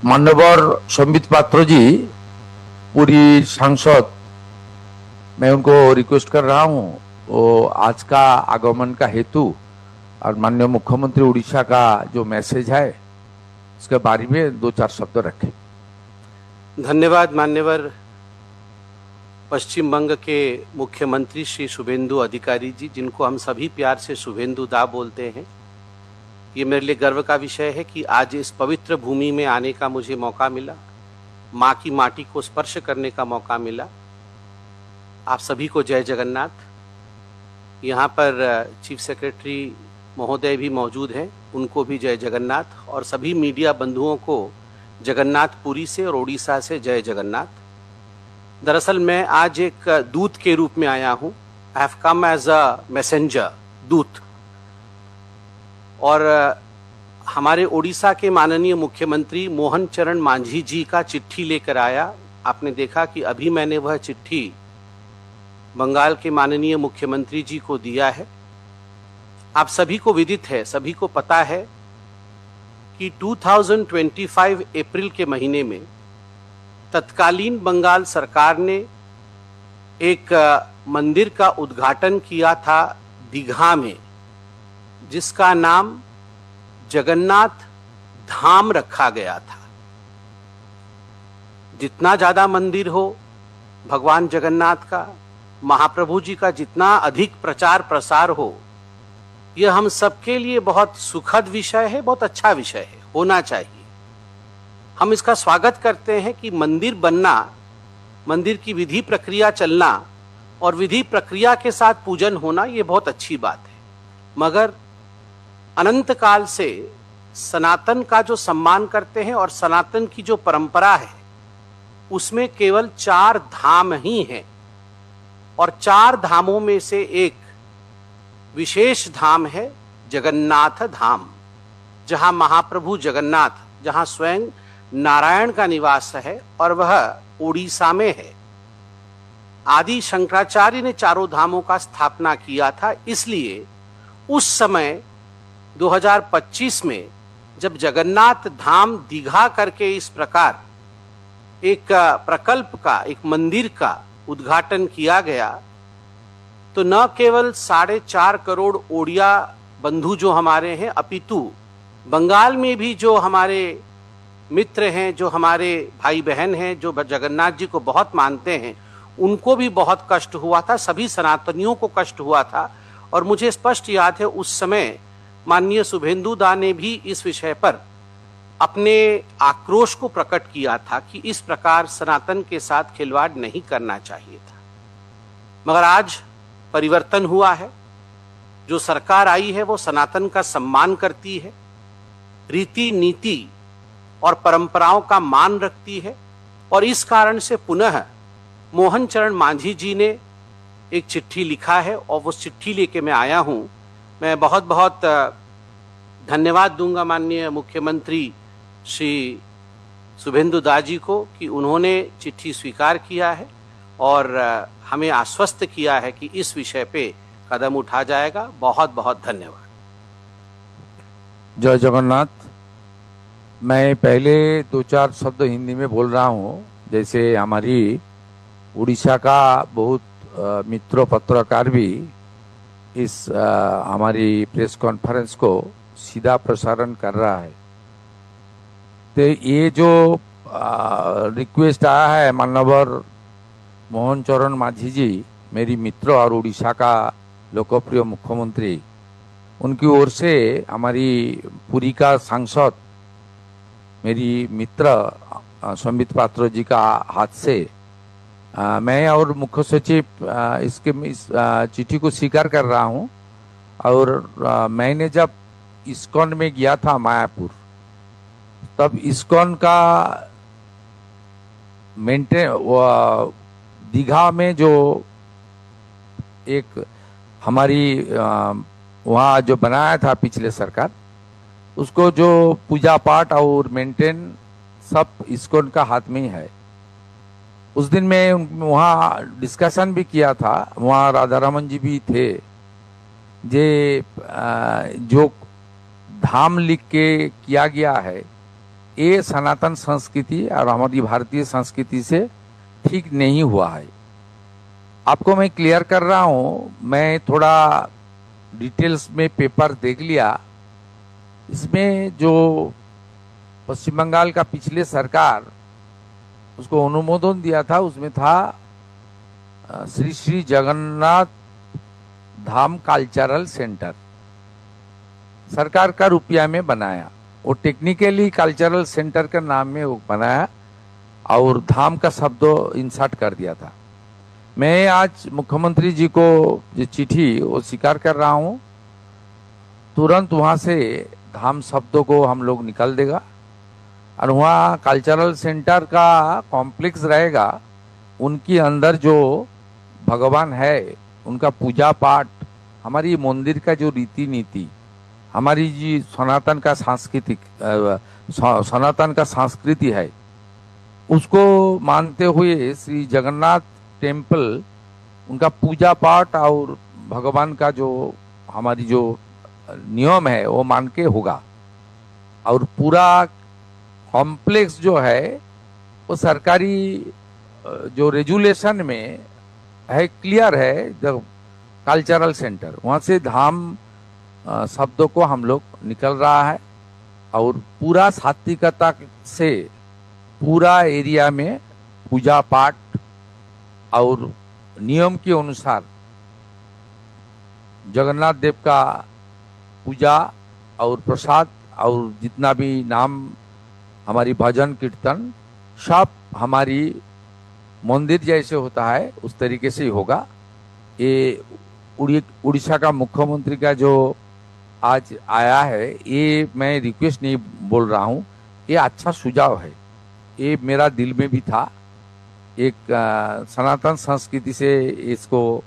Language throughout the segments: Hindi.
मान्यवर संबित पात्र जी, पूरी सांसद, मैं उनको रिक्वेस्ट कर रहा हूं, वो आज का आगमन का हेतु और माननीय मुख्यमंत्री उड़ीसा का जो मैसेज है इसके बारे में दो चार शब्द रखें। धन्यवाद। मान्यवर पश्चिम बंग के मुख्यमंत्री श्री शुभेंदु अधिकारी जी, जिनको हम सभी प्यार से शुभेंदु दा बोलते हैं, ये मेरे लिए गर्व का विषय है कि आज इस पवित्र भूमि में आने का मुझे मौका मिला, माँ की माटी को स्पर्श करने का मौका मिला। आप सभी को जय जगन्नाथ। यहाँ पर चीफ सेक्रेटरी महोदय भी मौजूद हैं, उनको भी जय जगन्नाथ, और सभी मीडिया बंधुओं को जगन्नाथपुरी से और ओडिशा से जय जगन्नाथ। दरअसल मैं आज एक दूत के रूप में आया हूँ। I have come as a messenger, दूत। और हमारे ओडिशा के माननीय मुख्यमंत्री मोहन चरण मांझी जी का चिट्ठी लेकर आया। आपने देखा कि अभी मैंने वह चिट्ठी बंगाल के माननीय मुख्यमंत्री जी को दिया है। आप सभी को विदित है, सभी को पता है कि 2025 अप्रैल के महीने में तत्कालीन बंगाल सरकार ने एक मंदिर का उद्घाटन किया था दीघा में, जिसका नाम जगन्नाथ धाम रखा गया था। जितना ज्यादा मंदिर हो भगवान जगन्नाथ का, महाप्रभु जी का जितना अधिक प्रचार प्रसार हो, यह हम सबके लिए बहुत सुखद विषय है, बहुत अच्छा विषय है, होना चाहिए। हम इसका स्वागत करते हैं कि मंदिर बनना, मंदिर की विधि प्रक्रिया चलना और विधि प्रक्रिया के साथ पूजन होना, ये बहुत अच्छी बात है। मगर अनंत काल से सनातन का जो सम्मान करते हैं और सनातन की जो परंपरा है, उसमें केवल 4 धाम ही हैं, और 4 धामों में से एक विशेष धाम है जगन्नाथ धाम, जहां महाप्रभु जगन्नाथ, जहां स्वयं नारायण का निवास है, और वह ओडिशा में है। आदि शंकराचार्य ने 4 धामों का स्थापना किया था। इसलिए उस समय 2025 में जब जगन्नाथ धाम दीघा करके इस प्रकार एक प्रकल्प का, एक मंदिर का उद्घाटन किया गया, तो न केवल 4.5 करोड़ ओडिया बंधु जो हमारे हैं, अपितु बंगाल में भी जो हमारे मित्र हैं, जो हमारे भाई बहन हैं, जो जगन्नाथ जी को बहुत मानते हैं, उनको भी बहुत कष्ट हुआ था, सभी सनातनियों को कष्ट हुआ था। और मुझे स्पष्ट याद है उस समय माननीय शुभेंदु दा ने भी इस विषय पर अपने आक्रोश को प्रकट किया था कि इस प्रकार सनातन के साथ खिलवाड़ नहीं करना चाहिए था। मगर आज परिवर्तन हुआ है। जो सरकार आई है वो सनातन का सम्मान करती है, रीति नीति और परंपराओं का मान रखती है, और इस कारण से पुनः मोहन चरण मांझी जी ने एक चिट्ठी लिखा है, और वो चिट्ठी लेके मैं आया हूं। मैं बहुत बहुत धन्यवाद दूंगा माननीय मुख्यमंत्री श्री शुभेंदु दा जी को कि उन्होंने चिट्ठी स्वीकार किया है और हमें आश्वस्त किया है कि इस विषय पे कदम उठा जाएगा। बहुत बहुत धन्यवाद। जय जगन्नाथ। मैं पहले 2-4 शब्द हिंदी में बोल रहा हूँ। जैसे हमारी उड़ीसा का बहुत मित्र पत्रकार भी इस हमारी प्रेस कॉन्फ्रेंस को सीधा प्रसारण कर रहा है, तो ये जो रिक्वेस्ट आया है माननीय मोहन चरण मांझी जी, मेरी मित्र और उड़ीसा का लोकप्रिय मुख्यमंत्री, उनकी ओर से हमारी पुरी का सांसद मेरी मित्र संबित पात्र जी का हाथ से मैं और मुख्य सचिव इस चिट्ठी को स्वीकार कर रहा हूं। और मैंने जब इस्कॉन में गया था मायापुर, तब इस्कॉन का दीघा में जो एक हमारी वहाँ जो बनाया था पिछले सरकार, उसको जो पूजा पाठ और मेंटेन सब इस्कॉन का हाथ में ही है। उस दिन मैं वहाँ डिस्कशन भी किया था, वहाँ राधारमन जी भी थे। जो धाम लिख के किया गया है, ये सनातन संस्कृति और हमारी भारतीय संस्कृति से ठीक नहीं हुआ है। आपको मैं क्लियर कर रहा हूँ, मैं थोड़ा डिटेल्स में पेपर देख लिया। इसमें जो पश्चिम बंगाल का पिछले सरकार उसको अनुमोदन दिया था, उसमें था श्री श्री जगन्नाथ धाम कल्चरल सेंटर, सरकार का रुपया में बनाया। वो टेक्निकली कल्चरल सेंटर के नाम में वो बनाया और धाम का शब्द इंसर्ट कर दिया था। मैं आज मुख्यमंत्री जी को जो चिट्ठी वो स्वीकार कर रहा हूँ, तुरंत वहाँ से धाम शब्दों को हम लोग निकाल देगा और वहाँ कल्चरल सेंटर का कॉम्प्लेक्स रहेगा। उनके अंदर जो भगवान है उनका पूजा पाठ, हमारी मंदिर का जो रीति नीति, हमारी जी सनातन का सांस्कृतिक सनातन का संस्कृति है, उसको मानते हुए श्री जगन्नाथ टेम्पल उनका पूजा पाठ और भगवान का जो हमारी जो नियम है वो मान के होगा। और पूरा कॉम्प्लेक्स जो है वो सरकारी जो रेजुलेशन में है, क्लियर है, जो कल्चरल सेंटर, वहाँ से धाम शब्दों को हम लोग निकल रहा है और पूरा सात्विकता से पूरा एरिया में पूजा पाठ और नियम के अनुसार जगन्नाथ देव का पूजा और प्रसाद और जितना भी नाम हमारी भजन कीर्तन सब हमारी मंदिर जैसे होता है उस तरीके से ही होगा। ये उड़ीसा का मुख्यमंत्री का जो आज आया है, ये मैं रिक्वेस्ट नहीं बोल रहा हूँ, ये अच्छा सुझाव है, ये मेरा दिल में भी था। एक सनातन संस्कृति से इसको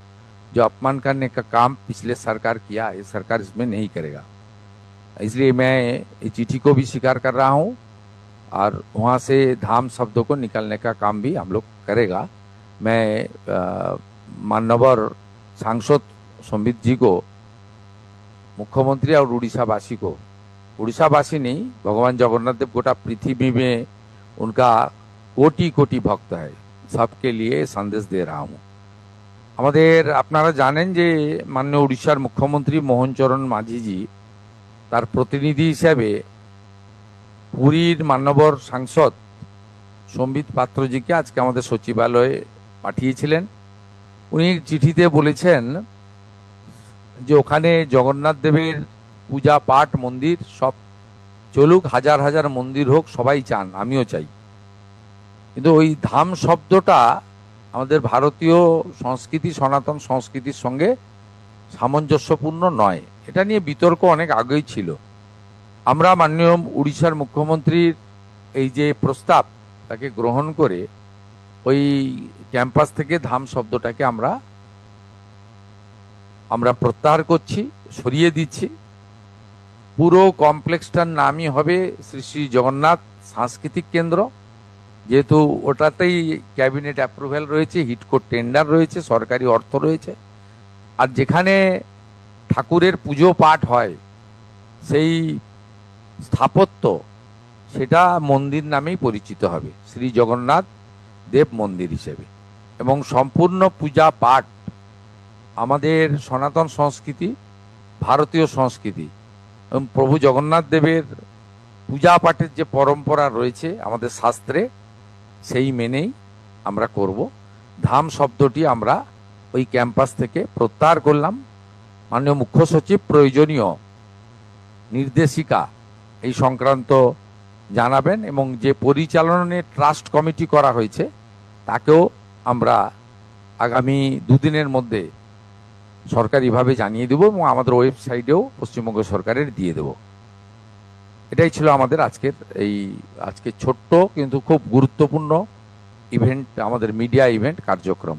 जो अपमान करने का काम पिछले सरकार किया, ये सरकार इसमें नहीं करेगा। इसलिए मैं इस चिट्ठी को भी स्वीकार कर रहा हूँ और वहाँ से धाम शब्दों को निकालने का काम भी हम लोग करेगा। मैं माननीय सांसद संबित जी को, मुख्यमंत्री और उड़ीसावासी को, उड़ीसावासी नहीं, भगवान जगन्नाथ देव गोटा पृथ्वी में उनका कोटि कोटि भक्त है, सबके लिए संदेश दे रहा हूँ। আমাদের আপনারা জানেন যে মাননীয় উড়িষ্যার মুখ্যমন্ত্রী মোহন চরণ মাঝিজি তার প্রতিনিধি হিসাবে পুরীর মান্যবর সাংসদ সম্বিত পাত্রজিকে আজকে আমাদের সচিবালয়ে পাঠিয়েছিলেন। উনি চিঠিতে বলেছেন যে ওখানে জগন্নাথ দেবের পূজা পাঠ মন্দির সব চলুক, হাজার হাজার মন্দির হোক, সবাই চান, আমিও চাই, কিন্তু ওই ধাম শব্দটা আমাদের ভারতীয় সংস্কৃতি, সনাতন সংস্কৃতির সঙ্গে সামঞ্জস্যপূর্ণ নয়। এটা নিয়ে বিতর্ক অনেক আগেই ছিল। আমরা মাননীয় উড়িষ্যার মুখ্যমন্ত্রীর এই যে প্রস্তাব তাকে গ্রহণ করে ওই ক্যাম্পাস থেকে ধাম শব্দটাকে আমরা প্রত্যাহার করছি, সরিয়ে দিচ্ছি। পুরো কমপ্লেক্সটার নামই হবে শ্রী শ্রী জগন্নাথ সাংস্কৃতিক কেন্দ্র। যেহেতু ওটাতেই ক্যাবিনেট অ্যাপ্রুভ্যাল রয়েছে, হিটকো টেন্ডার রয়েছে, সরকারি অর্থ রয়েছে, আর যেখানে ঠাকুরের পুজো পাঠ হয় সেই স্থাপত্য সেটা মন্দির নামেই পরিচিত হবে, শ্রী জগন্নাথ দেব মন্দির হিসেবে। এবং সম্পূর্ণ পূজা পাঠ আমাদের সনাতন সংস্কৃতি, ভারতীয় সংস্কৃতি এবং প্রভু জগন্নাথ দেবের পূজা পাঠের যে পরম্পরা রয়েছে আমাদের শাস্ত্রে, সেই মেনেই আমরা করব। ধাম শব্দটি আমরা ওই ক্যাম্পাস থেকে প্রত্যাহার করলাম। মাননীয় মুখ্য সচিব প্রয়োজনীয় নির্দেশিকা এই সংক্রান্ত জানাবেন এবং যে পরিচালনের ট্রাস্ট কমিটি করা হয়েছে তাকেও আমরা আগামী দুদিনের মধ্যে সরকারিভাবে জানিয়ে দেব এবং আমাদের ওয়েবসাইটেও পশ্চিমবঙ্গ সরকারের দিয়ে দেব। এটাই ছিল আমাদের আজকে ছোট্ট কিন্তু খুব গুরুত্বপূর্ণ ইভেন্ট, আমাদের মিডিয়া ইভেন্ট কার্যক্রম।